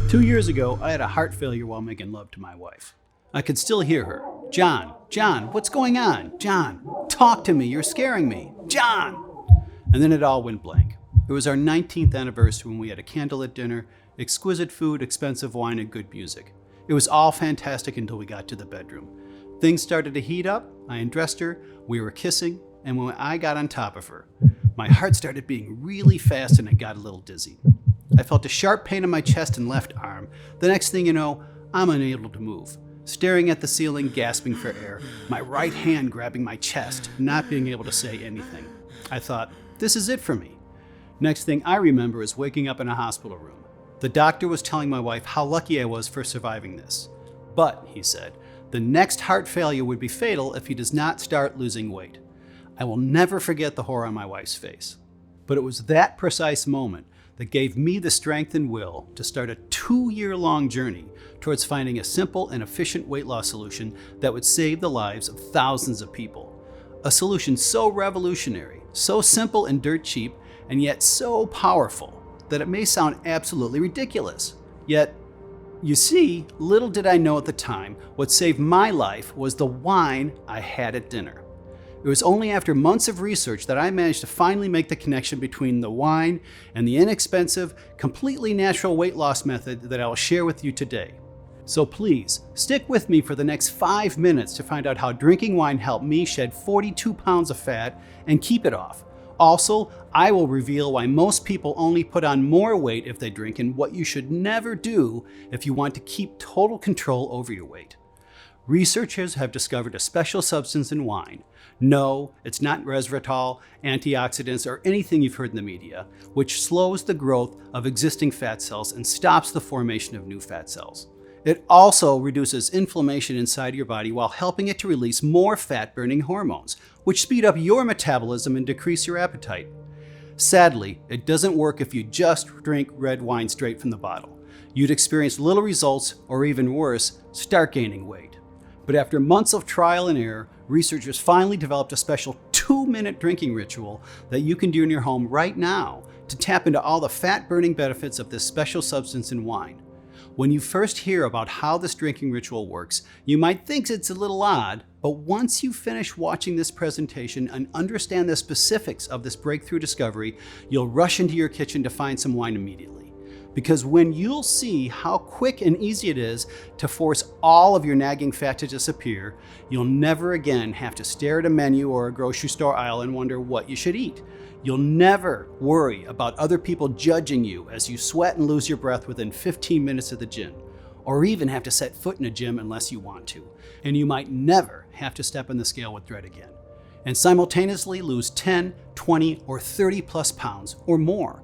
"2 years ago, I had a heart failure while making love to my wife. I could still hear her. John, what's going on? John, talk to me, you're scaring me. John!" And then it all went blank. It was our 19th anniversary when we had a candlelit dinner, exquisite food, expensive wine, and good music. It was all fantastic until we got to the bedroom. Things started to heat up, I undressed her, we were kissing, and when I got on top of her, my heart started beating really fast and I got a little dizzy. I felt a sharp pain in my chest and left arm. The next thing you know, I'm unable to move. Staring at the ceiling, gasping for air, my right hand grabbing my chest, not being able to say anything. I thought, this is it for me. Next thing I remember is waking up in a hospital room. The doctor was telling my wife how lucky I was for surviving this. But, he said, the next heart failure would be fatal if he does not start losing weight. I will never forget the horror on my wife's face. But it was that precise moment that gave me the strength and will to start a 2-year-long journey towards finding a simple and efficient weight loss solution that would save the lives of thousands of people. A solution so revolutionary, so simple and dirt cheap, and yet so powerful that it may sound absolutely ridiculous. Yet, you see, little did I know at the time, what saved my life was the wine I had at dinner. It was only after months of research that I managed to finally make the connection between the wine and the inexpensive, completely natural weight loss method that I will share with you today. So please, stick with me for the next 5 minutes to find out how drinking wine helped me shed 42 pounds of fat and keep it off. Also, I will reveal why most people only put on more weight if they drink and what you should never do if you want to keep total control over your weight. Researchers have discovered a special substance in wine. No, it's not resveratrol, antioxidants, or anything you've heard in the media, which slows the growth of existing fat cells and stops the formation of new fat cells. It also reduces inflammation inside your body while helping it to release more fat-burning hormones, which speed up your metabolism and decrease your appetite. Sadly, it doesn't work if you just drink red wine straight from the bottle. You'd experience little results, or even worse, start gaining weight. But after months of trial and error, researchers finally developed a special 2-minute drinking ritual that you can do in your home right now to tap into all the fat-burning benefits of this special substance in wine. When you first hear about how this drinking ritual works, you might think it's a little odd, but once you finish watching this presentation and understand the specifics of this breakthrough discovery, you'll rush into your kitchen to find some wine immediately. Because when you'll see how quick and easy it is to force all of your nagging fat to disappear, you'll never again have to stare at a menu or a grocery store aisle and wonder what you should eat. You'll never worry about other people judging you as you sweat and lose your breath within 15 minutes of the gym, or even have to set foot in a gym unless you want to. And you might never have to step on the scale with dread again, and simultaneously lose 10, 20, or 30 plus pounds or more.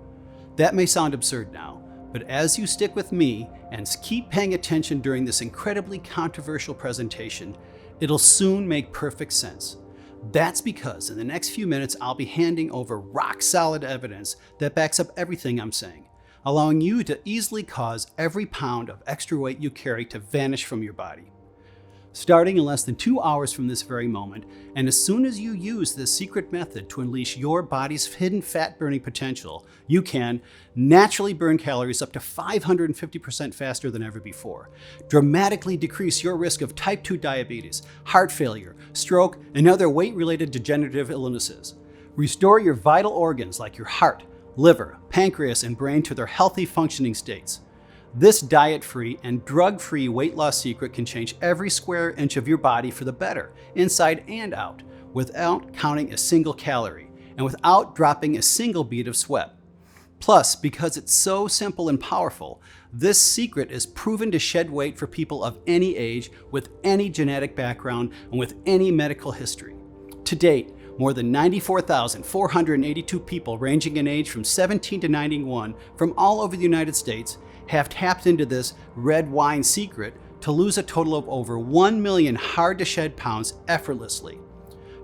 That may sound absurd now, but as you stick with me and keep paying attention during this incredibly controversial presentation, it'll soon make perfect sense. That's because in the next few minutes, I'll be handing over rock-solid evidence that backs up everything I'm saying, allowing you to easily cause every pound of extra weight you carry to vanish from your body. Starting in less than 2 hours from this very moment, and as soon as you use this secret method to unleash your body's hidden fat-burning potential, you can naturally burn calories up to 550% faster than ever before, dramatically decrease your risk of type 2 diabetes, heart failure, stroke, and other weight-related degenerative illnesses, restore your vital organs like your heart, liver, pancreas, and brain to their healthy functioning states. This diet-free and drug-free weight loss secret can change every square inch of your body for the better, inside and out, without counting a single calorie, and without dropping a single bead of sweat. Plus, because it's so simple and powerful, this secret is proven to shed weight for people of any age, with any genetic background, and with any medical history. To date, more than 94,482 people ranging in age from 17 to 91 from all over the United States have tapped into this red wine secret to lose a total of over 1 million hard-to-shed pounds effortlessly.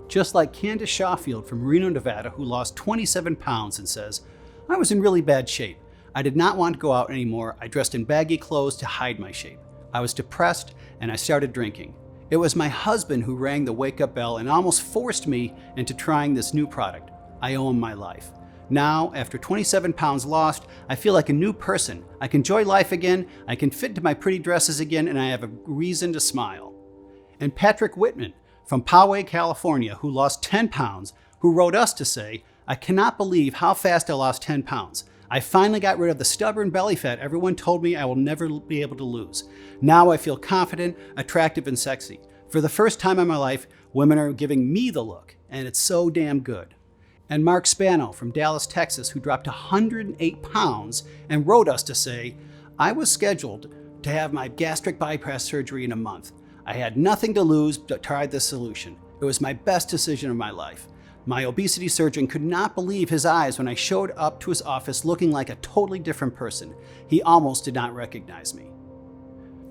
Just like Candace Shawfield from Reno, Nevada, who lost 27 pounds and says, "I was in really bad shape. I did not want to go out anymore. I dressed in baggy clothes to hide my shape. I was depressed and I started drinking. It was my husband who rang the wake-up bell and almost forced me into trying this new product. I owe him my life. Now, after 27 pounds lost, I feel like a new person. I can enjoy life again, I can fit into my pretty dresses again, and I have a reason to smile. And Patrick Whitman from Poway, California, who lost 10 pounds, who wrote us to say, "I cannot believe how fast I lost 10 pounds. I finally got rid of the stubborn belly fat everyone told me I will never be able to lose. Now I feel confident, attractive, and sexy. For the first time in my life, women are giving me the look, and it's so damn good." And Mark Spano from Dallas, Texas, who dropped 108 pounds and wrote us to say, "I was scheduled to have my gastric bypass surgery in a month. I had nothing to lose but tried this solution. It was my best decision of my life. My obesity surgeon could not believe his eyes when I showed up to his office looking like a totally different person. He almost did not recognize me."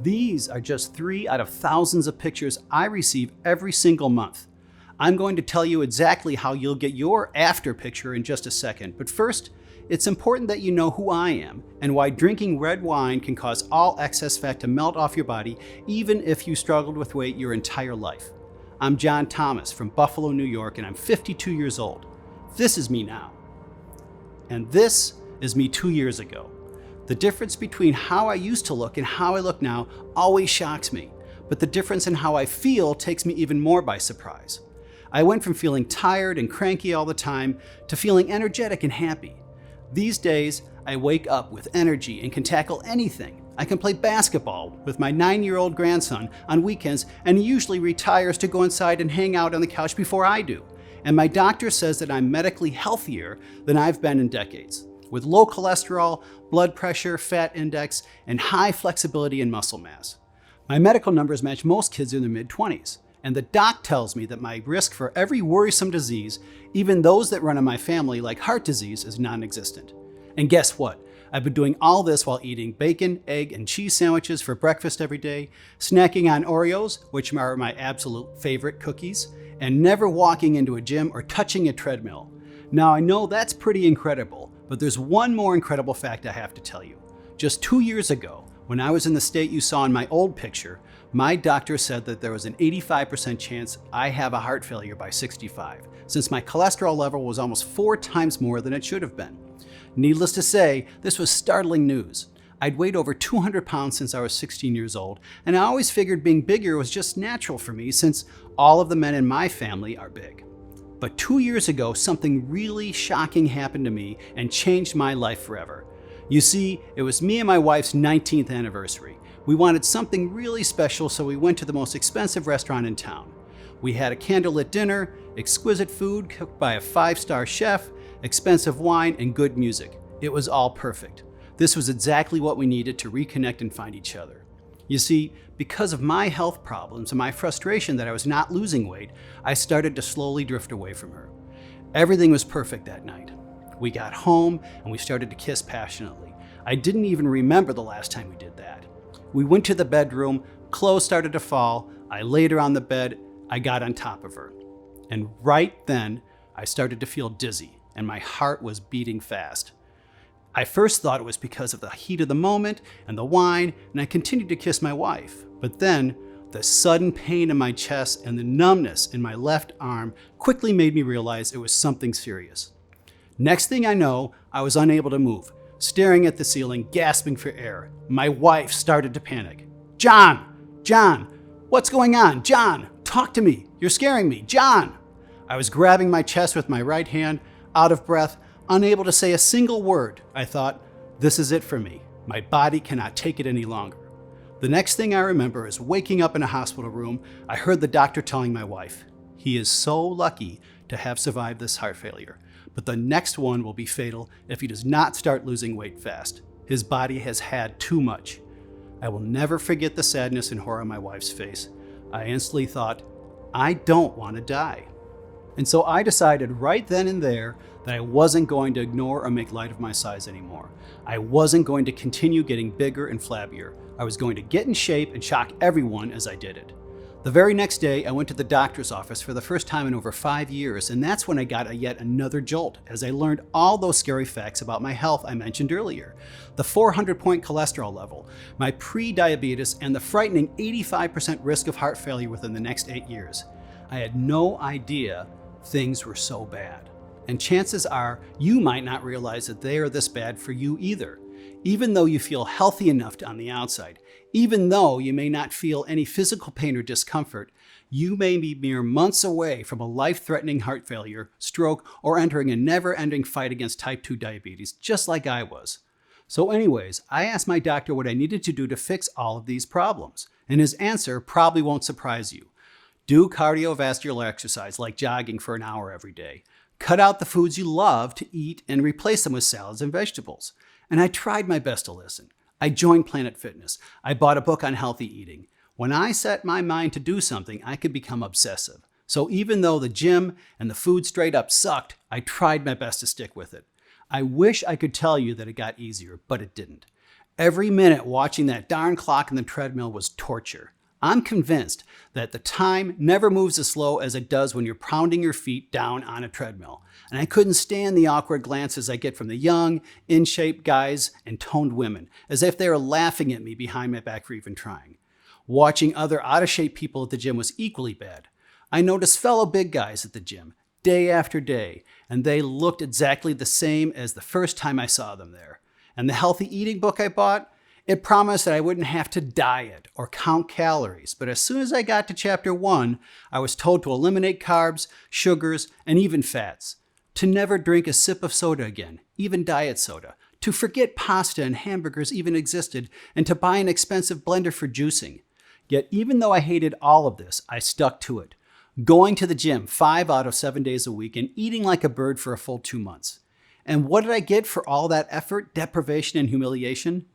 These are just 3 out of thousands of pictures I receive every single month. I'm going to tell you exactly how you'll get your after picture in just a second, but first, it's important that you know who I am and why drinking red wine can cause all excess fat to melt off your body, even if you struggled with weight your entire life. I'm John Thomas from Buffalo, New York, and I'm 52 years old. This is me now. And this is me 2 years ago. The difference between how I used to look and how I look now always shocks me, but the difference in how I feel takes me even more by surprise. I went from feeling tired and cranky all the time to feeling energetic and happy. These days, I wake up with energy and can tackle anything. I can play basketball with my 9-year-old grandson on weekends, and he usually retires to go inside and hang out on the couch before I do. And my doctor says that I'm medically healthier than I've been in decades, with low cholesterol, blood pressure, fat index, and high flexibility and muscle mass. My medical numbers match most kids in their mid-20s. And the doc tells me that my risk for every worrisome disease, even those that run in my family like heart disease, is non-existent. And guess what? I've been doing all this while eating bacon, egg, and cheese sandwiches for breakfast every day, snacking on Oreos, which are my absolute favorite cookies, and never walking into a gym or touching a treadmill. Now I know that's pretty incredible, but there's one more incredible fact I have to tell you. Just 2 years ago, when I was in the state you saw in my old picture, my doctor said that there was an 85% chance I have a heart failure by 65, since my cholesterol level was almost 4 times more than it should have been. Needless to say, this was startling news. I'd weighed over 200 pounds since I was 16 years old, and I always figured being bigger was just natural for me since all of the men in my family are big. But 2 years ago, something really shocking happened to me and changed my life forever. You see, it was me and my wife's 19th anniversary. We wanted something really special, so we went to the most expensive restaurant in town. We had a candlelit dinner, exquisite food cooked by a 5-star chef, expensive wine, and good music. It was all perfect. This was exactly what we needed to reconnect and find each other. You see, because of my health problems and my frustration that I was not losing weight, I started to slowly drift away from her. Everything was perfect that night. We got home and we started to kiss passionately. I didn't even remember the last time we did that. We went to the bedroom, clothes started to fall, I laid her on the bed, I got on top of her. And right then, I started to feel dizzy and my heart was beating fast. I first thought it was because of the heat of the moment and the wine, and I continued to kiss my wife. But then, the sudden pain in my chest and the numbness in my left arm quickly made me realize it was something serious. Next thing I know, I was unable to move, staring at the ceiling, gasping for air. My wife started to panic. John, what's going on? John, talk to me. You're scaring me. John. I was grabbing my chest with my right hand, out of breath, unable to say a single word. I thought, this is it for me. My body cannot take it any longer. The next thing I remember is waking up in a hospital room. I heard the doctor telling my wife, he is so lucky to have survived this heart failure, but the next one will be fatal if he does not start losing weight fast. His body has had too much. I will never forget the sadness and horror on my wife's face. I instantly thought, I don't want to die. And so I decided right then and there that I wasn't going to ignore or make light of my size anymore. I wasn't going to continue getting bigger and flabbier. I was going to get in shape and shock everyone as I did it. The very next day, I went to the doctor's office for the first time in over 5 years, and that's when I got yet another jolt as I learned all those scary facts about my health I mentioned earlier. The 400-point cholesterol level, my pre-diabetes, and the frightening 85% risk of heart failure within the next 8 years. I had no idea things were so bad. And chances are you might not realize that they are this bad for you either. Even though you feel healthy enough on the outside, even though you may not feel any physical pain or discomfort, you may be mere months away from a life-threatening heart failure, stroke, or entering a never-ending fight against type 2 diabetes, just like I was. So anyways, I asked my doctor what I needed to do to fix all of these problems, and his answer probably won't surprise you. Do cardiovascular exercise like jogging for an hour every day. Cut out the foods you love to eat and replace them with salads and vegetables. And I tried my best to listen. I joined Planet Fitness. I bought a book on healthy eating. When I set my mind to do something, I could become obsessive. So even though the gym and the food straight up sucked, I tried my best to stick with it. I wish I could tell you that it got easier, but it didn't. Every minute watching that darn clock in the treadmill was torture. I'm convinced that the time never moves as slow as it does when you're pounding your feet down on a treadmill. And I couldn't stand the awkward glances I get from the young, in-shape guys and toned women, as if they were laughing at me behind my back for even trying. Watching other out-of-shape people at the gym was equally bad. I noticed fellow big guys at the gym, day after day, and they looked exactly the same as the first time I saw them there. And the healthy eating book I bought, it promised that I wouldn't have to diet or count calories, but as soon as I got to chapter 1, I was told to eliminate carbs, sugars, and even fats, to never drink a sip of soda again, even diet soda, to forget pasta and hamburgers even existed, and to buy an expensive blender for juicing. Yet even though I hated all of this, I stuck to it, going to the gym 5 out of 7 days a week and eating like a bird for a full 2 months. And what did I get for all that effort, deprivation, and humiliation?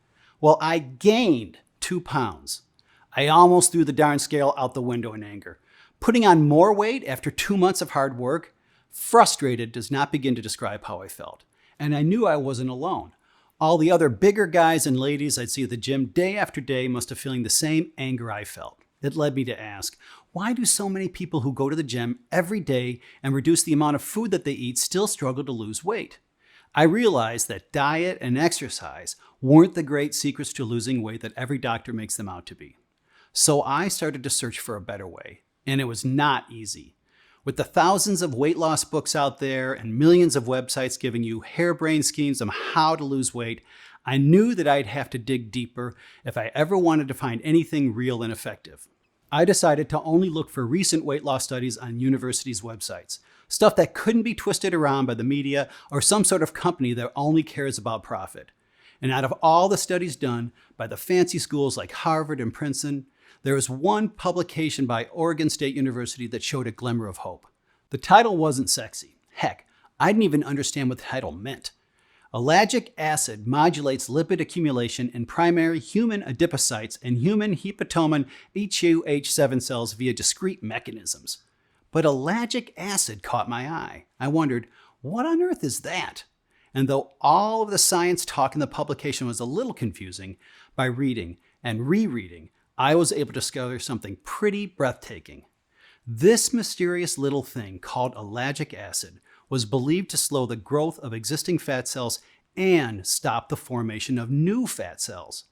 Well, I gained 2 pounds. I almost threw the darn scale out the window in anger. Putting on more weight after 2 months of hard work, frustrated does not begin to describe how I felt. And I knew I wasn't alone. All the other bigger guys and ladies I'd see at the gym day after day must have feeling the same anger I felt. It led me to ask, why do so many people who go to the gym every day and reduce the amount of food that they eat still struggle to lose weight? I realized that diet and exercise weren't the great secrets to losing weight that every doctor makes them out to be. So I started to search for a better way, and it was not easy. With the thousands of weight loss books out there and millions of websites giving you harebrained schemes on how to lose weight, I knew that I'd have to dig deeper if I ever wanted to find anything real and effective. I decided to only look for recent weight loss studies on universities' websites, stuff that couldn't be twisted around by the media or some sort of company that only cares about profit. And out of all the studies done by the fancy schools like Harvard and Princeton, there was one publication by Oregon State University that showed a glimmer of hope. The title wasn't sexy. Heck, I didn't even understand what the title meant. Ellagic acid modulates lipid accumulation in primary human adipocytes and human hepatomine HUH7 cells via discrete mechanisms. But ellagic acid caught my eye. I wondered, what on earth is that? And though all of the science talk in the publication was a little confusing, by reading and rereading, I was able to discover something pretty breathtaking. This mysterious little thing called ellagic acid was believed to slow the growth of existing fat cells and stop the formation of new fat cells.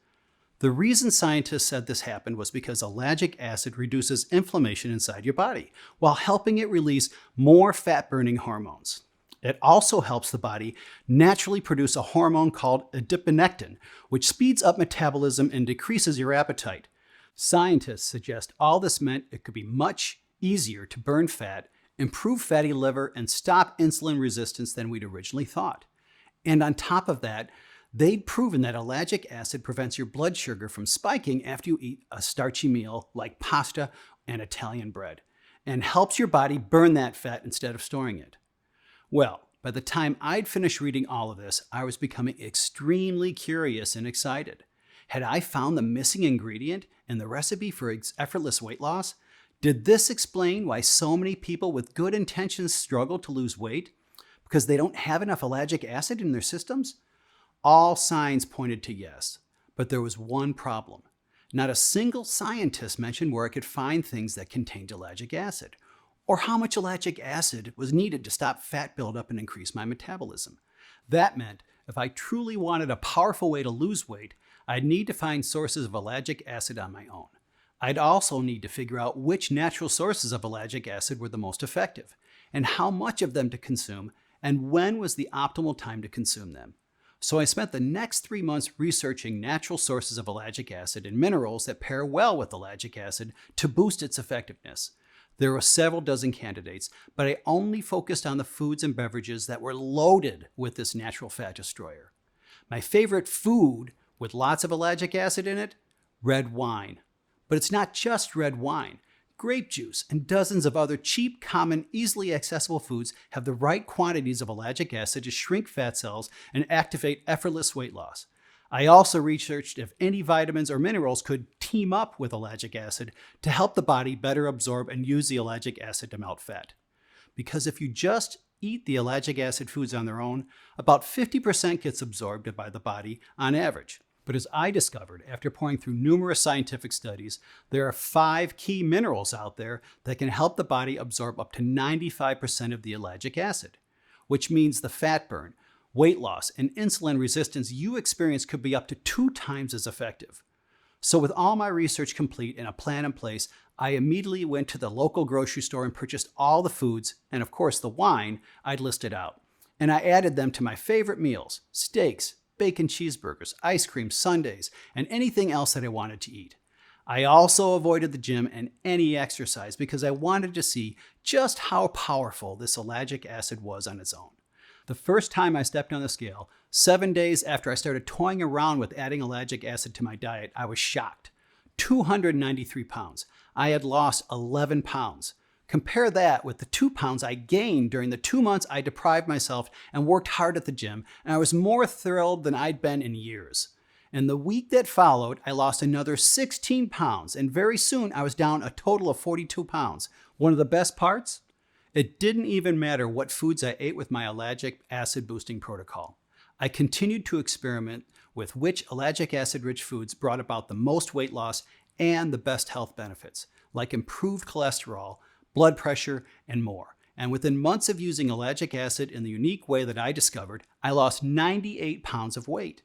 The reason scientists said this happened was because ellagic acid reduces inflammation inside your body while helping it release more fat-burning hormones. It also helps the body naturally produce a hormone called adiponectin, which speeds up metabolism and decreases your appetite. Scientists suggest all this meant it could be much easier to burn fat, improve fatty liver, and stop insulin resistance than we'd originally thought. And on top of that, they'd proven that ellagic acid prevents your blood sugar from spiking after you eat a starchy meal like pasta and Italian bread, and helps your body burn that fat instead of storing it. Well, by the time I'd finished reading all of this, I was becoming extremely curious and excited. Had I found the missing ingredient in the recipe for effortless weight loss? Did this explain why so many people with good intentions struggle to lose weight? Because they don't have enough ellagic acid in their systems? All signs pointed to yes, but there was one problem. Not a single scientist mentioned where I could find things that contained ellagic acid, or how much ellagic acid was needed to stop fat buildup and increase my metabolism. That meant if I truly wanted a powerful way to lose weight, I'd need to find sources of ellagic acid on my own. I'd also need to figure out which natural sources of ellagic acid were the most effective, and how much of them to consume, and when was the optimal time to consume them. So I spent the next 3 months researching natural sources of ellagic acid and minerals that pair well with ellagic acid to boost its effectiveness. There were several dozen candidates, but I only focused on the foods and beverages that were loaded with this natural fat destroyer. My favorite food with lots of ellagic acid in it? Red wine. But it's not just red wine. Grape juice and dozens of other cheap, common, easily accessible foods have the right quantities of ellagic acid to shrink fat cells and activate effortless weight loss. I also researched if any vitamins or minerals could team up with ellagic acid to help the body better absorb and use the ellagic acid to melt fat. Because if you just eat the ellagic acid foods on their own, about 50% gets absorbed by the body on average. But as I discovered after poring through numerous scientific studies, there are 5 key minerals out there that can help the body absorb up to 95% of the ellagic acid, which means the fat burn, weight loss, and insulin resistance you experience could be up to 2 times as effective. So with all my research complete and a plan in place, I immediately went to the local grocery store and purchased all the foods, and of course the wine, I'd listed out. And I added them to my favorite meals: steaks, bacon cheeseburgers, ice cream, sundaes, and anything else that I wanted to eat. I also avoided the gym and any exercise because I wanted to see just how powerful this ellagic acid was on its own. The first time I stepped on the scale, 7 days after I started toying around with adding ellagic acid to my diet, I was shocked. 293 pounds. I had lost 11 pounds. Compare that with the 2 pounds I gained during the 2 months I deprived myself and worked hard at the gym, and I was more thrilled than I'd been in years. In the week that followed, I lost another 16 pounds, and very soon I was down a total of 42 pounds. One of the best parts? It didn't even matter what foods I ate with my ellagic acid boosting protocol. I continued to experiment with which ellagic acid-rich foods brought about the most weight loss and the best health benefits, like improved cholesterol, blood pressure, and more. And within months of using ellagic acid in the unique way that I discovered, I lost 98 pounds of weight,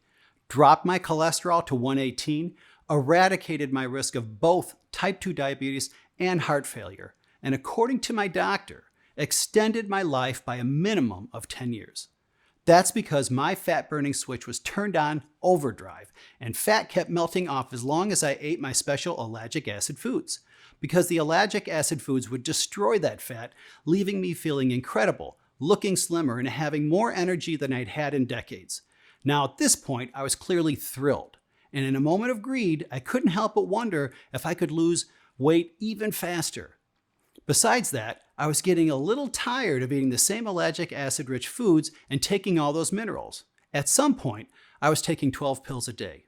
dropped my cholesterol to 118, eradicated my risk of both type 2 diabetes and heart failure, and according to my doctor, extended my life by a minimum of 10 years. That's because my fat-burning switch was turned on overdrive, and fat kept melting off as long as I ate my special ellagic acid foods, because the ellagic acid foods would destroy that fat, leaving me feeling incredible, looking slimmer, and having more energy than I'd had in decades. Now at this point, I was clearly thrilled, and in a moment of greed, I couldn't help but wonder if I could lose weight even faster. Besides that, I was getting a little tired of eating the same ellagic acid-rich foods and taking all those minerals. At some point, I was taking 12 pills a day.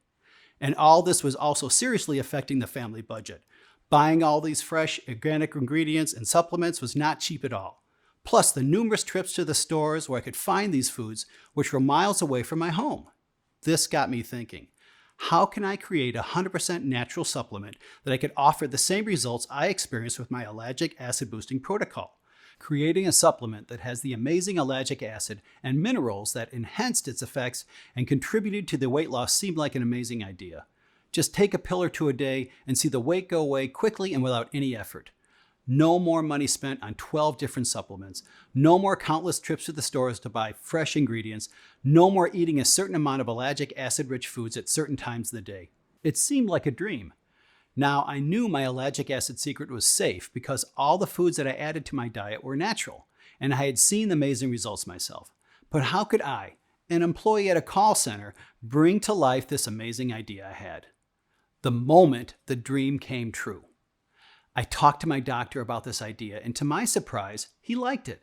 And all this was also seriously affecting the family budget. Buying all these fresh, organic ingredients and supplements was not cheap at all. Plus the numerous trips to the stores where I could find these foods, which were miles away from my home. This got me thinking. How can I create a 100% natural supplement that I could offer the same results I experienced with my ellagic acid boosting protocol? Creating a supplement that has the amazing ellagic acid and minerals that enhanced its effects and contributed to the weight loss seemed like an amazing idea. Just take a pill or two a day and see the weight go away quickly and without any effort. No more money spent on 12 different supplements. No more countless trips to the stores to buy fresh ingredients. No more eating a certain amount of ellagic acid-rich foods at certain times of the day. It seemed like a dream. Now, I knew my ellagic acid secret was safe because all the foods that I added to my diet were natural, and I had seen the amazing results myself. But how could I, an employee at a call center, bring to life this amazing idea I had? The moment the dream came true. I talked to my doctor about this idea, and to my surprise, he liked it.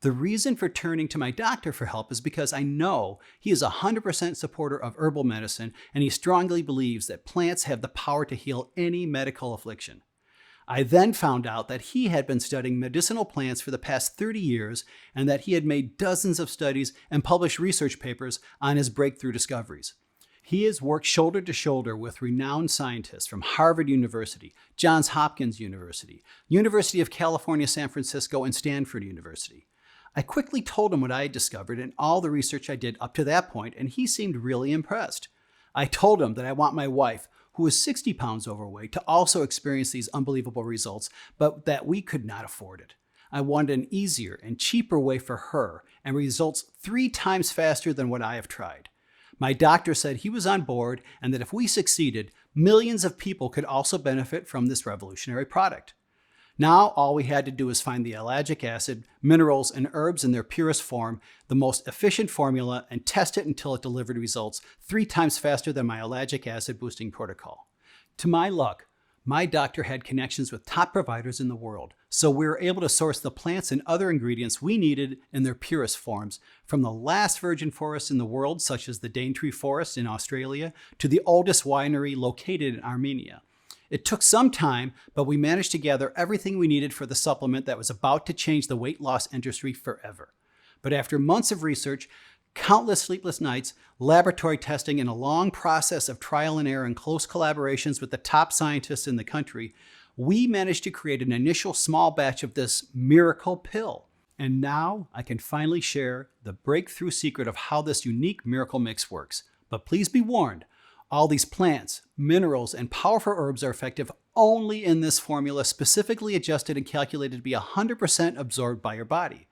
The reason for turning to my doctor for help is because I know he is a 100% supporter of herbal medicine, and he strongly believes that plants have the power to heal any medical affliction. I then found out that he had been studying medicinal plants for the past 30 years, and that he had made dozens of studies and published research papers on his breakthrough discoveries. He has worked shoulder to shoulder with renowned scientists from Harvard University, Johns Hopkins University, University of California, San Francisco, and Stanford University. I quickly told him what I had discovered and all the research I did up to that point, and he seemed really impressed. I told him that I want my wife, who is 60 pounds overweight, to also experience these unbelievable results, but that we could not afford it. I wanted an easier and cheaper way for her and results 3 times faster than what I have tried. My doctor said he was on board and that if we succeeded, millions of people could also benefit from this revolutionary product. Now, all we had to do was find the ellagic acid, minerals, and herbs in their purest form, the most efficient formula, and test it until it delivered results 3 times faster than my ellagic acid boosting protocol. To my luck, my doctor had connections with top providers in the world, so we were able to source the plants and other ingredients we needed in their purest forms, from the last virgin forests in the world, such as the Daintree Forest in Australia, to the oldest winery located in Armenia. It took some time, but we managed to gather everything we needed for the supplement that was about to change the weight loss industry forever. But after months of research, countless sleepless nights, laboratory testing, and a long process of trial and error and close collaborations with the top scientists in the country, we managed to create an initial small batch of this miracle pill. And now I can finally share the breakthrough secret of how this unique miracle mix works. But please be warned, all these plants, minerals, and powerful herbs are effective only in this formula, specifically adjusted and calculated to be 100% absorbed by your body.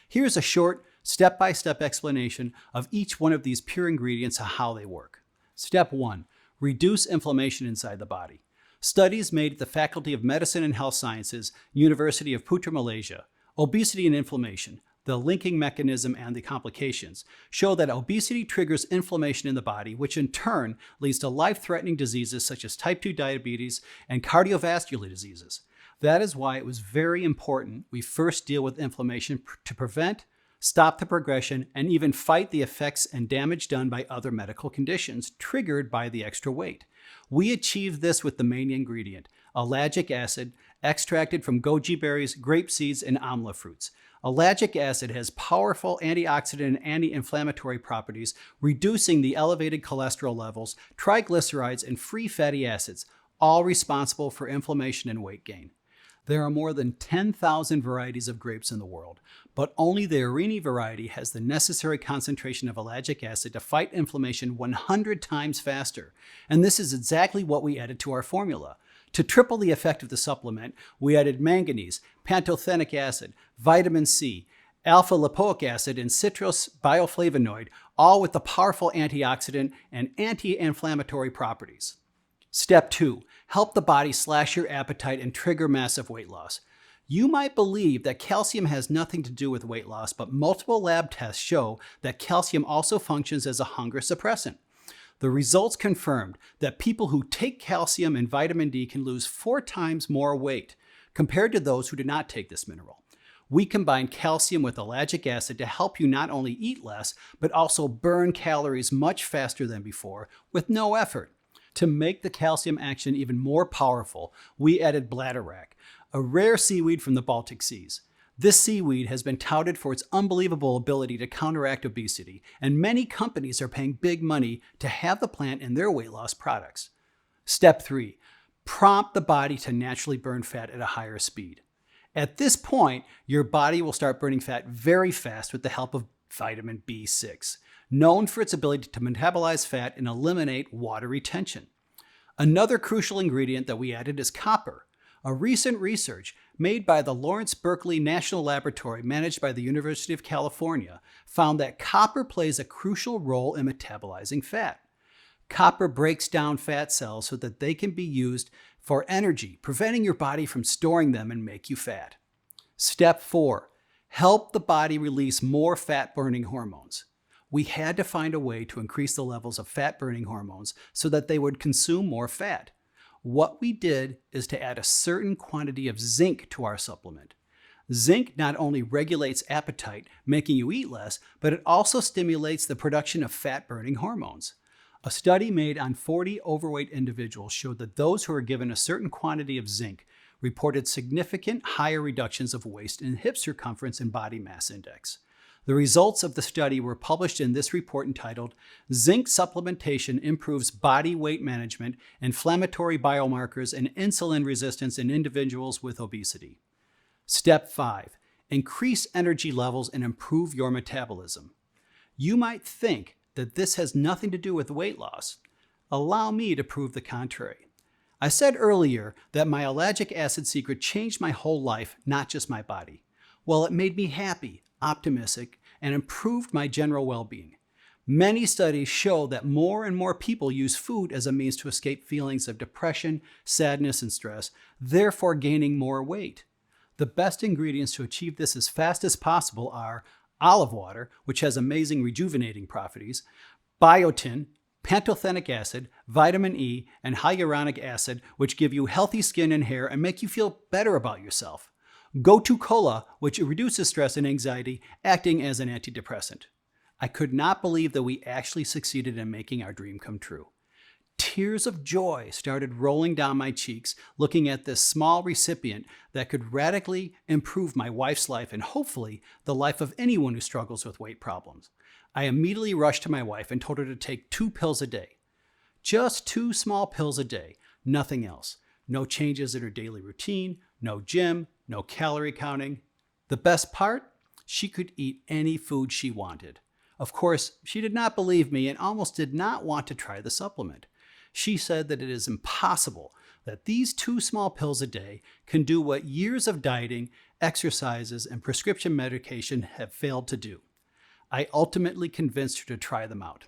Here's a short, step-by-step explanation of each one of these pure ingredients and how they work. Step 1. Reduce inflammation inside the body. Studies made at the Faculty of Medicine and Health Sciences, University of Putra, Malaysia, obesity and inflammation, the linking mechanism and the complications, show that obesity triggers inflammation in the body, which in turn leads to life-threatening diseases such as type 2 diabetes and cardiovascular diseases. That is why it was very important we first deal with inflammation to prevent, stop the progression, and even fight the effects and damage done by other medical conditions triggered by the extra weight. We achieved this with the main ingredient, ellagic acid, extracted from goji berries, grape seeds, and amla fruits. Ellagic acid has powerful antioxidant and anti-inflammatory properties, reducing the elevated cholesterol levels, triglycerides, and free fatty acids, all responsible for inflammation and weight gain. There are more than 10,000 varieties of grapes in the world, but only the Arini variety has the necessary concentration of ellagic acid to fight inflammation 100 times faster. And this is exactly what we added to our formula. To triple the effect of the supplement, we added manganese, pantothenic acid, vitamin C, alpha-lipoic acid, and citrus bioflavonoid, all with the powerful antioxidant and anti-inflammatory properties. Step 2. Help the body slash your appetite and trigger massive weight loss. You might believe that calcium has nothing to do with weight loss, but multiple lab tests show that calcium also functions as a hunger suppressant. The results confirmed that people who take calcium and vitamin D can lose 4 times more weight compared to those who do not take this mineral. We combine calcium with ellagic acid to help you not only eat less, but also burn calories much faster than before with no effort. To make the calcium action even more powerful, we added bladderwrack, a rare seaweed from the Baltic Seas. This seaweed has been touted for its unbelievable ability to counteract obesity, and many companies are paying big money to have the plant in their weight loss products. Step 3. Prompt the body to naturally burn fat at a higher speed. At this point, your body will start burning fat very fast with the help of vitamin B6, known for its ability to metabolize fat and eliminate water retention. Another crucial ingredient that we added is copper. A recent research made by the Lawrence Berkeley National Laboratory, managed by the University of California, found that copper plays a crucial role in metabolizing fat. Copper breaks down fat cells so that they can be used for energy, preventing your body from storing them and make you fat. Step 4. Help the body release more fat-burning hormones. We had to find a way to increase the levels of fat-burning hormones so that they would consume more fat. What we did is to add a certain quantity of zinc to our supplement. Zinc not only regulates appetite, making you eat less, but it also stimulates the production of fat-burning hormones. A study made on 40 overweight individuals showed that those who were given a certain quantity of zinc reported significant higher reductions of waist and hip circumference and body mass index. The results of the study were published in this report entitled, Zinc Supplementation Improves Body Weight Management, Inflammatory Biomarkers, and Insulin Resistance in Individuals with Obesity. Step 5. Increase energy levels and improve your metabolism. You might think that this has nothing to do with weight loss. Allow me to prove the contrary. I said earlier that my ellagic acid secret changed my whole life, not just my body. Well, it made me happy, optimistic, and improved my general well-being. Many studies show that more and more people use food as a means to escape feelings of depression, sadness, and stress, therefore gaining more weight. The best ingredients to achieve this as fast as possible are olive water, which has amazing rejuvenating properties, biotin, pantothenic acid, vitamin E, and hyaluronic acid, which give you healthy skin and hair and make you feel better about yourself. Gotu Kola, which reduces stress and anxiety, acting as an antidepressant. I could not believe that we actually succeeded in making our dream come true. Tears of joy started rolling down my cheeks looking at this small recipient that could radically improve my wife's life and hopefully the life of anyone who struggles with weight problems. I immediately rushed to my wife and told her to take 2 pills a day. Just 2 small pills a day, nothing else. No changes in her daily routine, no gym, no calorie counting. The best part? She could eat any food she wanted. Of course, she did not believe me and almost did not want to try the supplement. She said that it is impossible that these 2 small pills a day can do what years of dieting, exercises, and prescription medication have failed to do. I ultimately convinced her to try them out.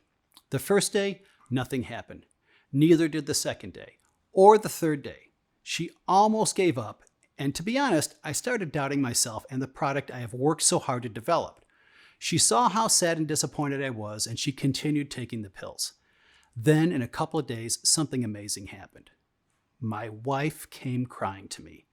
The first day, nothing happened. Neither did the second day, or the third day. She almost gave up, and to be honest, I started doubting myself and the product I have worked so hard to develop. She saw how sad and disappointed I was, and she continued taking the pills. Then, in a couple of days, something amazing happened. My wife came crying to me.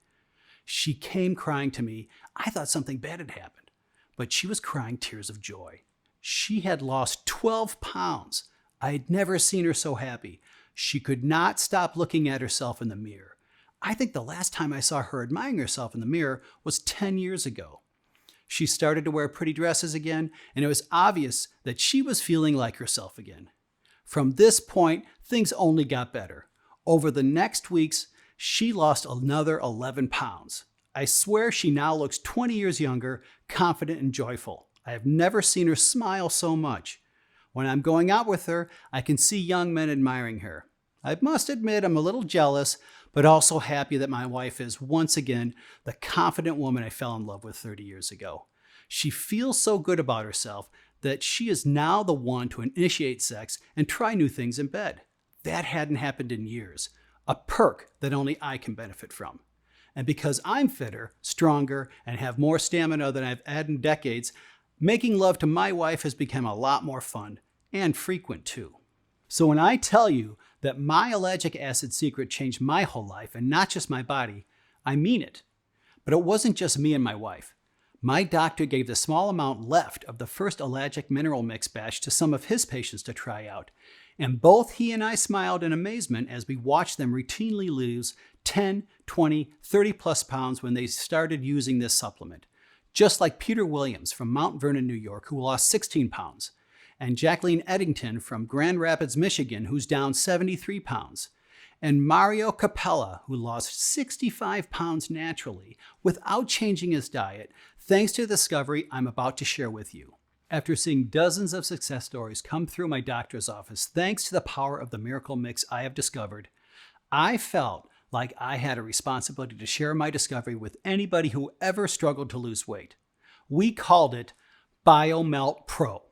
She came crying to me. I thought something bad had happened, but she was crying tears of joy. She had lost 12 pounds. I had never seen her so happy. She could not stop looking at herself in the mirror. I think the last time I saw her admiring herself in the mirror was 10 years ago. She started to wear pretty dresses again, and it was obvious that she was feeling like herself again. From this point, things only got better. Over the next weeks, she lost another 11 pounds. I swear she now looks 20 years younger, confident and joyful. I have never seen her smile so much. When I'm going out with her, I can see young men admiring her. I must admit I'm a little jealous, but also happy that my wife is once again the confident woman I fell in love with 30 years ago. She feels so good about herself that she is now the one to initiate sex and try new things in bed. That hadn't happened in years, a perk that only I can benefit from. And because I'm fitter, stronger, and have more stamina than I've had in decades, making love to my wife has become a lot more fun and frequent too. So when I tell you that my ellagic acid secret changed my whole life and not just my body, I mean it. But it wasn't just me and my wife. My doctor gave the small amount left of the first ellagic mineral mix batch to some of his patients to try out, and both he and I smiled in amazement as we watched them routinely lose 10, 20, 30 plus pounds when they started using this supplement. Just like Peter Williams from Mount Vernon, New York, who lost 16 pounds, and Jacqueline Eddington from Grand Rapids, Michigan, who's down 73 pounds, and Mario Capella, who lost 65 pounds naturally without changing his diet, thanks to the discovery I'm about to share with you. After seeing dozens of success stories come through my doctor's office, thanks to the power of the miracle mix I have discovered, I felt like I had a responsibility to share my discovery with anybody who ever struggled to lose weight. We called it BioMelt Pro,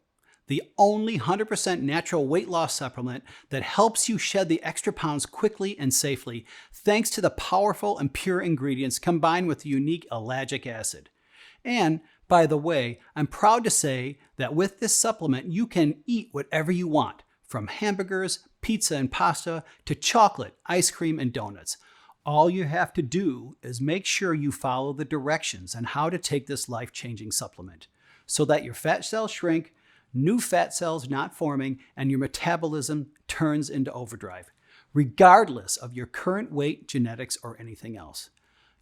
the only 100% natural weight loss supplement that helps you shed the extra pounds quickly and safely, thanks to the powerful and pure ingredients combined with the unique ellagic acid. And, by the way, I'm proud to say that with this supplement, you can eat whatever you want, from hamburgers, pizza and pasta, to chocolate, ice cream, and donuts. All you have to do is make sure you follow the directions on how to take this life-changing supplement so that your fat cells shrink, new fat cells not forming, and your metabolism turns into overdrive, regardless of your current weight, genetics, or anything else.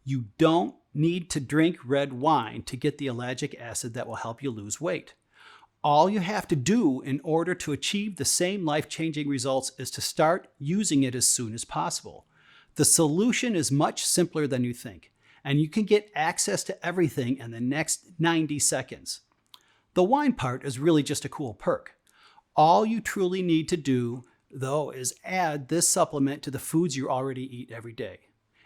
You don't need to drink red wine to get the ellagic acid that will help you lose weight. All you have to do in order to achieve the same life-changing results is to start using it as soon as possible. The solution is much simpler than you think, and you can get access to everything in the next 90 seconds. The wine part is really just a cool perk. All you truly need to do, though, is add this supplement to the foods you already eat every day.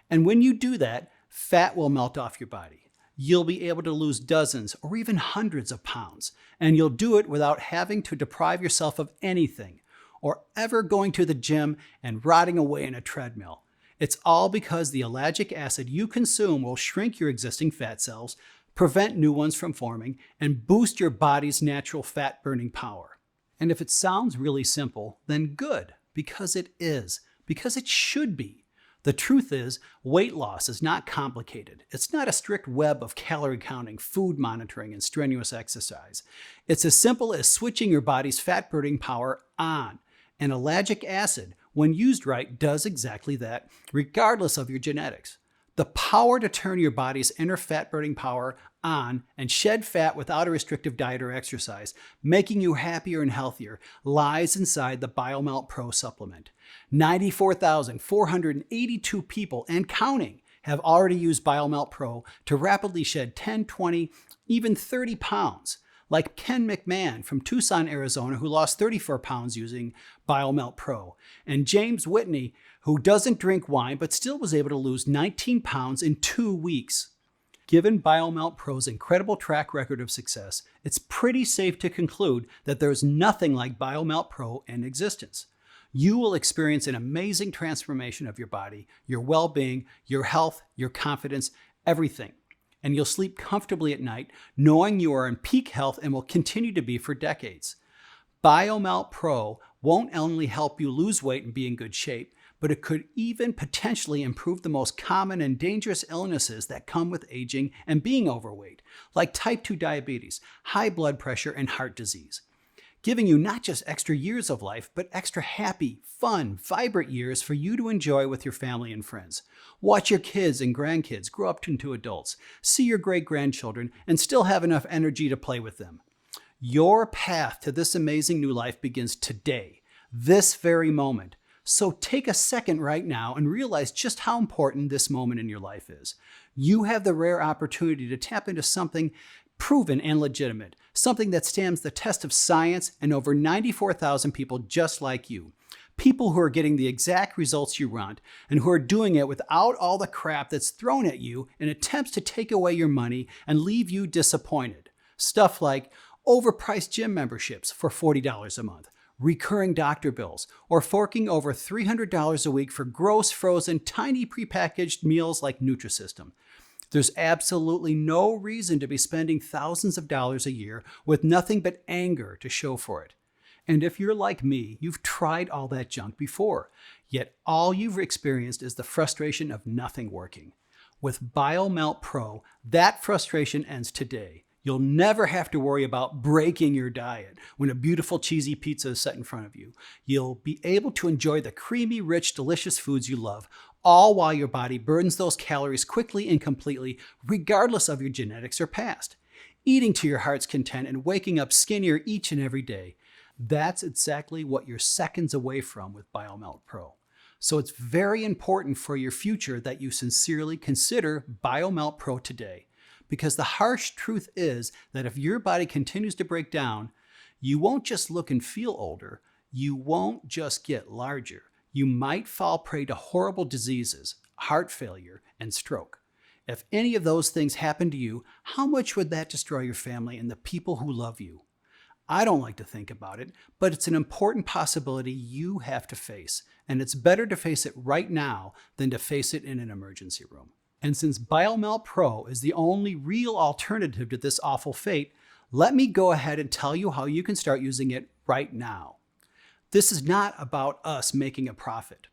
And when you do that, fat will melt off your body. you'll be able to lose dozens or even hundreds of pounds, and you'll do it without having to deprive yourself of anything or ever going to the gym and rotting away in a treadmill. It's all because the ellagic acid you consume will shrink your existing fat cells, prevent new ones from forming, and boost your body's natural fat-burning power. And if it sounds really simple, then good, because it is, because it should be. The truth is, weight loss is not complicated. It's not a strict web of calorie counting, food monitoring, and strenuous exercise. It's as simple as switching your body's fat-burning power on. And ellagic acid, when used right, does exactly that, regardless of your genetics. The power to turn your body's inner fat-burning power on and shed fat without a restrictive diet or exercise, making you happier and healthier, lies inside the BioMelt Pro supplement. 94,482 people and counting have already used BioMelt Pro to rapidly shed 10, 20, even 30 pounds. Like Ken McMahon from Tucson, Arizona, who lost 34 pounds using BioMelt Pro, and James Whitney, who doesn't drink wine but still was able to lose 19 pounds in 2 weeks. Given BioMelt Pro's incredible track record of success, it's pretty safe to conclude that there's nothing like BioMelt Pro in existence. You will experience an amazing transformation of your body, your well-being, your health, your confidence, everything. And you'll sleep comfortably at night, knowing you are in peak health and will continue to be for decades. BioMelt Pro won't only help you lose weight and be in good shape, but it could even potentially improve the most common and dangerous illnesses that come with aging and being overweight, like type 2 diabetes, high blood pressure, and heart disease. Giving you not just extra years of life, but extra happy, fun, vibrant years for you to enjoy with your family and friends. Watch your kids and grandkids grow up into adults, see your great-grandchildren, and still have enough energy to play with them. Your path to this amazing new life begins today, this very moment. So take a second right now and realize just how important this moment in your life is. You have the rare opportunity to tap into something proven and legitimate, something that stands the test of science and over 94,000 people just like you. People who are getting the exact results you want and who are doing it without all the crap that's thrown at you in attempts to take away your money and leave you disappointed. Stuff like overpriced gym memberships for $40 a month, recurring doctor bills, or forking over $300 a week for gross, frozen, tiny prepackaged meals like Nutrisystem. There's absolutely no reason to be spending thousands of dollars a year with nothing but anger to show for it. And if you're like me, you've tried all that junk before, yet all you've experienced is the frustration of nothing working. With BioMelt Pro, that frustration ends today. You'll never have to worry about breaking your diet when a beautiful cheesy pizza is set in front of you. You'll be able to enjoy the creamy, rich, delicious foods you love, all while your body burns those calories quickly and completely, regardless of your genetics or past. Eating to your heart's content and waking up skinnier each and every day. That's exactly what you're seconds away from with BioMelt Pro. So it's very important for your future that you sincerely consider BioMelt Pro today. Because the harsh truth is that if your body continues to break down, you won't just look and feel older, you won't just get larger. You might fall prey to horrible diseases, heart failure, and stroke. If any of those things happen to you, how much would that destroy your family and the people who love you? I don't like to think about it, but it's an important possibility you have to face, and it's better to face it right now than to face it in an emergency room. And since BioMelt Pro is the only real alternative to this awful fate, let me go ahead and tell you how you can start using it right now. This is not about us making a profit.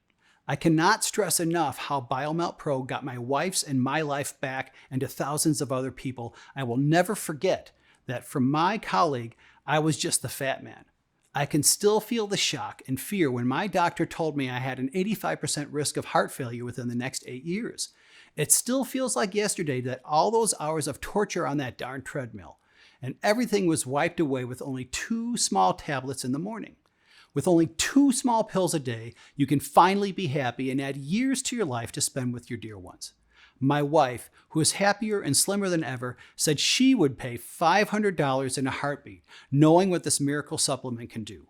I cannot stress enough how BioMelt Pro got my wife's and my life back and to thousands of other people. I will never forget that from my colleague, I was just the fat man. I can still feel the shock and fear when my doctor told me I had an 85% risk of heart failure within the next 8 years. It still feels like yesterday that all those hours of torture on that darn treadmill, and everything was wiped away with only 2 small tablets in the morning. With only 2 small pills a day, you can finally be happy and add years to your life to spend with your dear ones. My wife, who is happier and slimmer than ever, said she would pay $500 in a heartbeat, knowing what this miracle supplement can do.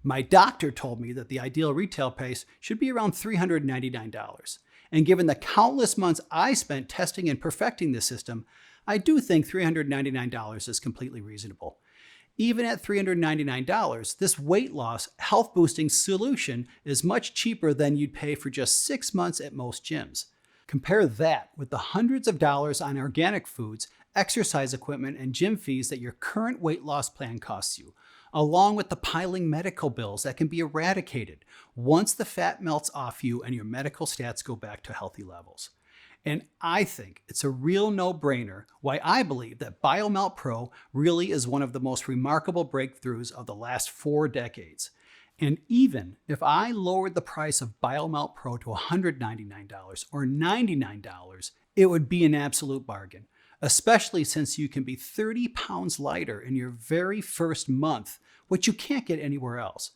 My doctor told me that the ideal retail price should be around $399. And given the countless months I spent testing and perfecting this system, I do think $399 is completely reasonable. Even at $399, this weight loss, health boosting solution is much cheaper than you'd pay for just 6 months at most gyms. Compare that with the hundreds of dollars on organic foods, exercise equipment, and gym fees that your current weight loss plan costs you, along with the piling medical bills that can be eradicated once the fat melts off you and your medical stats go back to healthy levels. And I think it's a real no-brainer why I believe that BioMelt Pro really is one of the most remarkable breakthroughs of the last 4 decades. And even if I lowered the price of BioMelt Pro to $199 or $99, it would be an absolute bargain, especially since you can be 30 pounds lighter in your very first month, which you can't get anywhere else.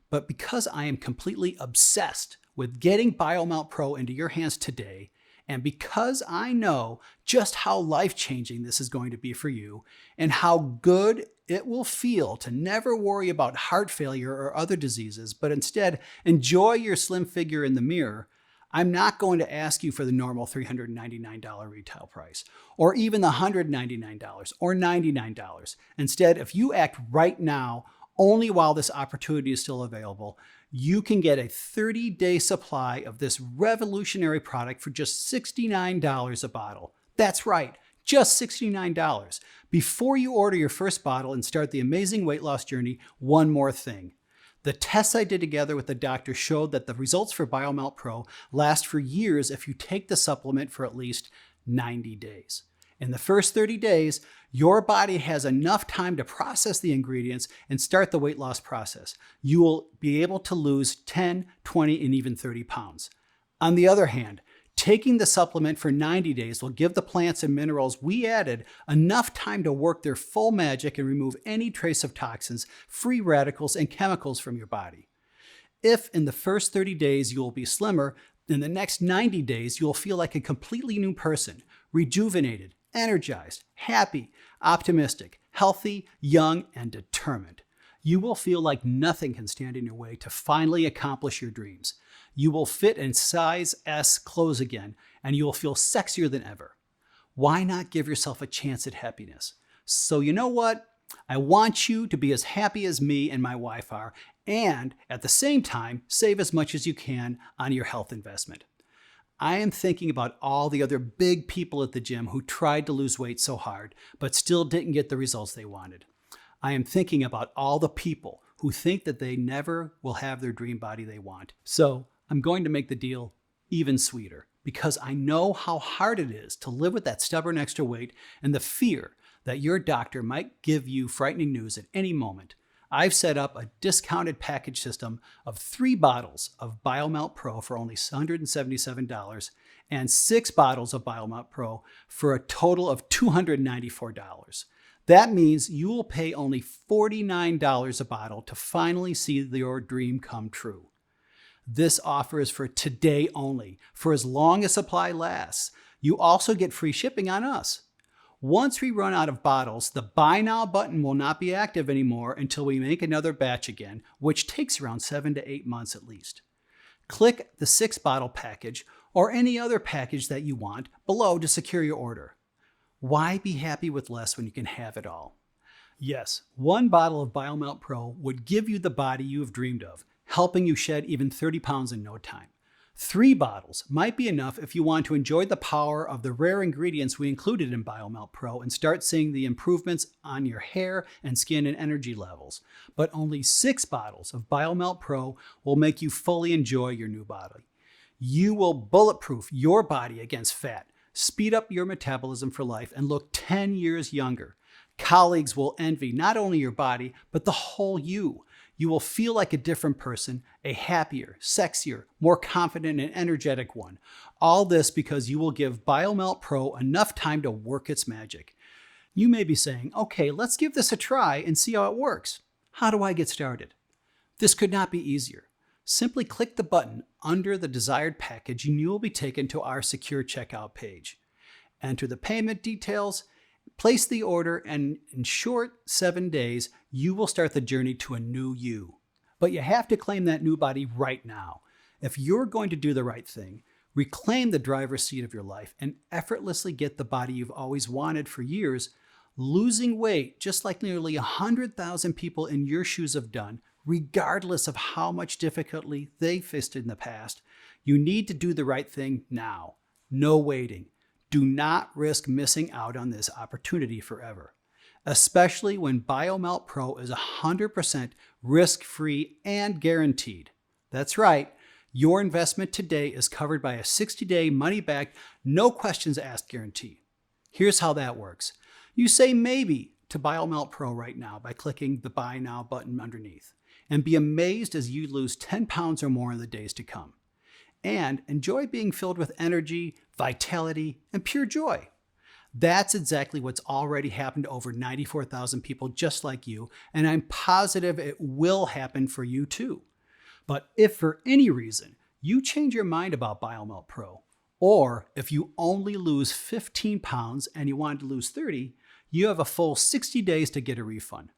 But because I am completely obsessed with getting BioMelt Pro into your hands today, and because I know just how life-changing this is going to be for you and how good it will feel to never worry about heart failure or other diseases, but instead enjoy your slim figure in the mirror, I'm not going to ask you for the normal $399 retail price, or even the $199 or $99. Instead, if you act right now, only while this opportunity is still available, you can get a 30-day supply of this revolutionary product for just $69 a bottle. That's right, just $69. Before you order your first bottle and start the amazing weight loss journey, one more thing. The tests I did together with the doctor showed that the results for BioMelt Pro last for years if you take the supplement for at least 90 days. In the first 30 days, your body has enough time to process the ingredients and start the weight loss process. You will be able to lose 10, 20, and even 30 pounds. On the other hand, taking the supplement for 90 days will give the plants and minerals we added enough time to work their full magic and remove any trace of toxins, free radicals, and chemicals from your body. If in the first 30 days you will be slimmer, in the next 90 days you will feel like a completely new person, rejuvenated, energized, happy, optimistic, healthy, young, and determined. You will feel like nothing can stand in your way to finally accomplish your dreams. You will fit in size S clothes again, and you will feel sexier than ever. Why not give yourself a chance at happiness? So you know what? I want you to be as happy as me and my wife are, and at the same time, save as much as you can on your health investment. I am thinking about all the other big people at the gym who tried to lose weight so hard, but still didn't get the results they wanted. I am thinking about all the people who think that they never will have their dream body they want. So I'm going to make the deal even sweeter because I know how hard it is to live with that stubborn extra weight and the fear that your doctor might give you frightening news at any moment. I've set up a discounted package system of 3 bottles of BioMelt Pro for only $177 and 6 bottles of BioMelt Pro for a total of $294. That means you will pay only $49 a bottle to finally see your dream come true. This offer is for today only, for as long as supply lasts. You also get free shipping on us. Once we run out of bottles, the Buy Now button will not be active anymore until we make another batch again, which takes around 7 to 8 months at least. Click the 6-bottle package or any other package that you want below to secure your order. Why be happy with less when you can have it all? Yes, 1 bottle of BioMelt Pro would give you the body you have dreamed of, helping you shed even 30 pounds in no time. 3 bottles might be enough if you want to enjoy the power of the rare ingredients we included in BioMelt Pro and start seeing the improvements on your hair and skin and energy levels. But only 6 bottles of BioMelt Pro will make you fully enjoy your new body. You will bulletproof your body against fat, speed up your metabolism for life, and look 10 years younger. Colleagues will envy not only your body, but the whole you. You will feel like a different person, a happier, sexier, more confident and energetic one. All this because you will give BioMelt Pro enough time to work its magic. You may be saying, okay, let's give this a try and see how it works. How do I get started? This could not be easier. Simply click the button under the desired package and you will be taken to our secure checkout page. Enter the payment details, place the order, and in short 7 days, you will start the journey to a new you. But you have to claim that new body right now. If you're going to do the right thing, Reclaim the driver's seat of your life and effortlessly get the body you've always wanted for years, losing weight just like nearly 100,000 people in your shoes have done, regardless of how much difficulty they faced in the past. You need to do the right thing now. No waiting. Do not risk missing out on this opportunity forever, especially when BioMelt Pro is 100% risk-free and guaranteed. That's right. Your investment today is covered by a 60-day money-back, no questions asked guarantee. Here's how that works. You say maybe to BioMelt Pro right now by clicking the Buy Now button underneath, and be amazed as you lose 10 pounds or more in the days to come. And enjoy being filled with energy, vitality, and pure joy. That's exactly what's already happened to over 94,000 people just like you, and I'm positive it will happen for you too. But if for any reason you change your mind about BioMelt Pro, or if you only lose 15 pounds and you want to lose 30, you have a full 60 days to get a refund.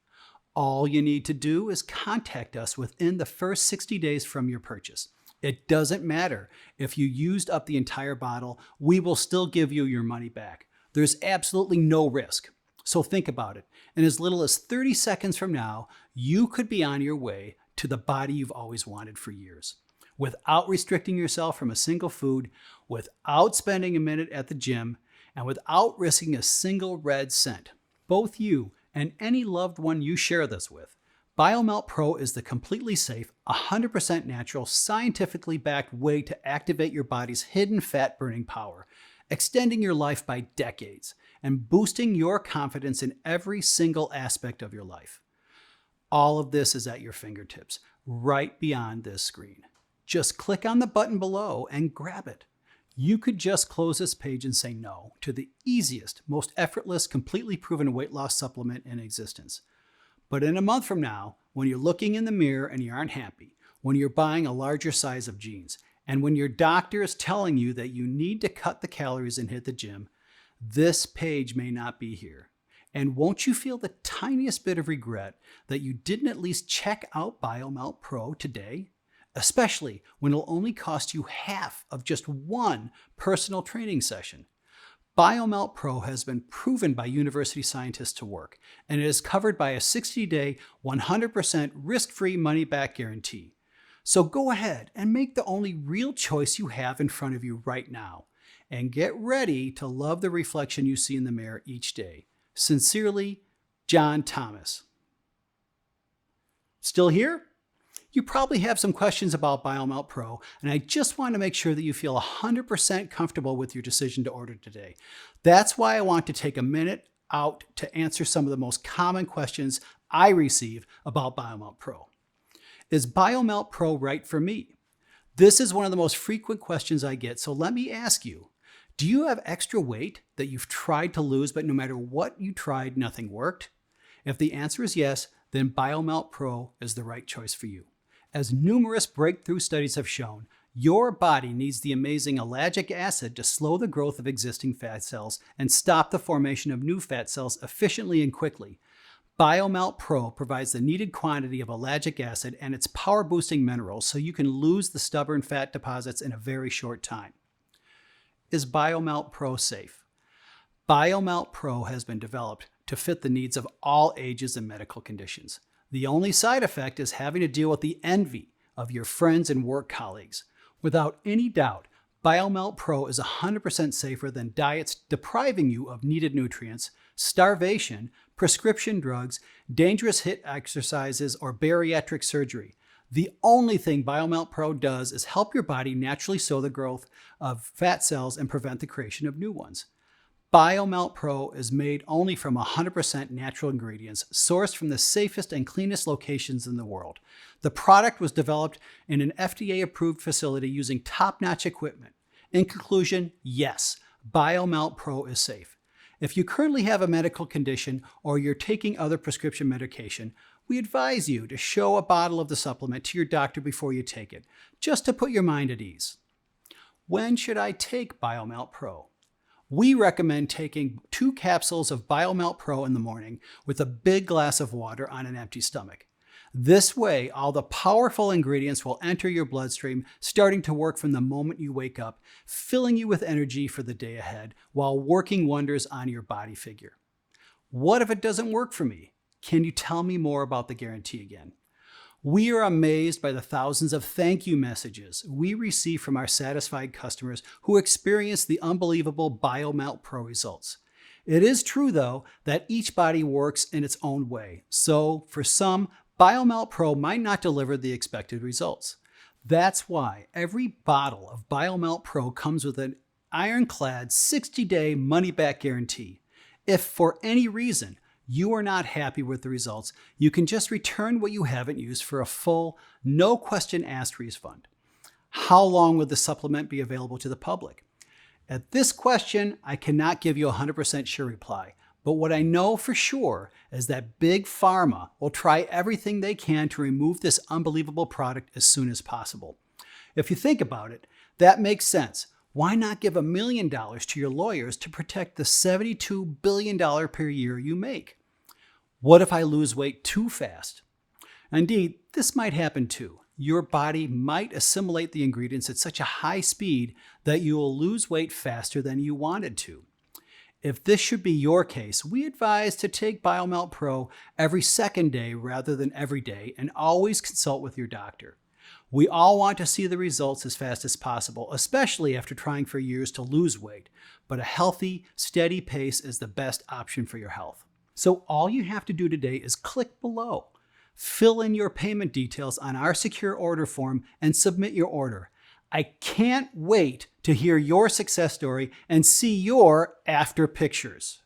All you need to do is contact us within the first 60 days from your purchase. It doesn't matter if you used up the entire bottle, we will still give you your money back. There's absolutely no risk. So think about it. In as little as 30 seconds from now, you could be on your way to the body you've always wanted for years, without restricting yourself from a single food, without spending a minute at the gym, and without risking a single red cent. Both you and any loved one you share this with. BioMelt Pro is the completely safe, 100% natural, scientifically backed way to activate your body's hidden fat burning power, extending your life by decades and boosting your confidence in every single aspect of your life. All of this is at your fingertips, right beyond this screen. Just click on the button below and grab it. You could just close this page and say no to the easiest, most effortless, completely proven weight loss supplement in existence. But in a month from now, when you're looking in the mirror and you aren't happy, when you're buying a larger size of jeans, and when your doctor is telling you that you need to cut the calories and hit the gym, this page may not be here. And won't you feel the tiniest bit of regret that you didn't at least check out BioMelt Pro today? Especially when it'll only cost you half of just one personal training session. BioMelt Pro has been proven by university scientists to work, and it is covered by a 60-day, 100% risk-free money-back guarantee. So go ahead and make the only real choice you have in front of you right now, and get ready to love the reflection you see in the mirror each day. Sincerely, John Thomas. Still here? You probably have some questions about BioMelt Pro, and I just want to make sure that you feel 100% comfortable with your decision to order today. That's why I want to take a minute out to answer some of the most common questions I receive about BioMelt Pro. Is BioMelt Pro right for me? This is one of the most frequent questions I get, so let me ask you, do you have extra weight that you've tried to lose, but no matter what you tried, nothing worked? If the answer is yes, then BioMelt Pro is the right choice for you. As numerous breakthrough studies have shown, your body needs the amazing ellagic acid to slow the growth of existing fat cells and stop the formation of new fat cells efficiently and quickly. BioMelt Pro provides the needed quantity of ellagic acid and its power-boosting minerals so you can lose the stubborn fat deposits in a very short time. Is BioMelt Pro safe? BioMelt Pro has been developed to fit the needs of all ages and medical conditions. The only side effect is having to deal with the envy of your friends and work colleagues. Without any doubt, BioMelt Pro is 100% safer than diets depriving you of needed nutrients, starvation, prescription drugs, dangerous HIIT exercises, or bariatric surgery. The only thing BioMelt Pro does is help your body naturally slow the growth of fat cells and prevent the creation of new ones. BioMelt Pro is made only from 100% natural ingredients sourced from the safest and cleanest locations in the world. The product was developed in an FDA-approved facility using top-notch equipment. In conclusion, yes, BioMelt Pro is safe. If you currently have a medical condition or you're taking other prescription medication, we advise you to show a bottle of the supplement to your doctor before you take it, just to put your mind at ease. When should I take BioMelt Pro? We recommend taking 2 capsules of BioMelt Pro in the morning with a big glass of water on an empty stomach. This way, all the powerful ingredients will enter your bloodstream, starting to work from the moment you wake up, filling you with energy for the day ahead while working wonders on your body figure. What if it doesn't work for me? Can you tell me more about the guarantee again? We are amazed by the thousands of thank you messages we receive from our satisfied customers who experience the unbelievable BioMelt Pro results. It is true, though, that each body works in its own way. So, for some, BioMelt Pro might not deliver the expected results. That's why every bottle of BioMelt Pro comes with an ironclad 60-day money-back guarantee. If for any reason you are not happy with the results, you can just return what you haven't used for a full, no question asked refund. How long will the supplement be available to the public? At this question, I cannot give you a 100% sure reply, but what I know for sure is that Big Pharma will try everything they can to remove this unbelievable product as soon as possible. If you think about it, that makes sense. Why not give $1 million to your lawyers to protect the $72 billion per year you make? What if I lose weight too fast? Indeed, this might happen too. Your body might assimilate the ingredients at such a high speed that you will lose weight faster than you wanted to. If this should be your case, we advise to take BioMelt Pro every second day rather than every day, and always consult with your doctor. We all want to see the results as fast as possible, especially after trying for years to lose weight, but a healthy, steady pace is the best option for your health. So all you have to do today is click below. Fill in your payment details on our secure order form and submit your order. I can't wait to hear your success story and see your after pictures.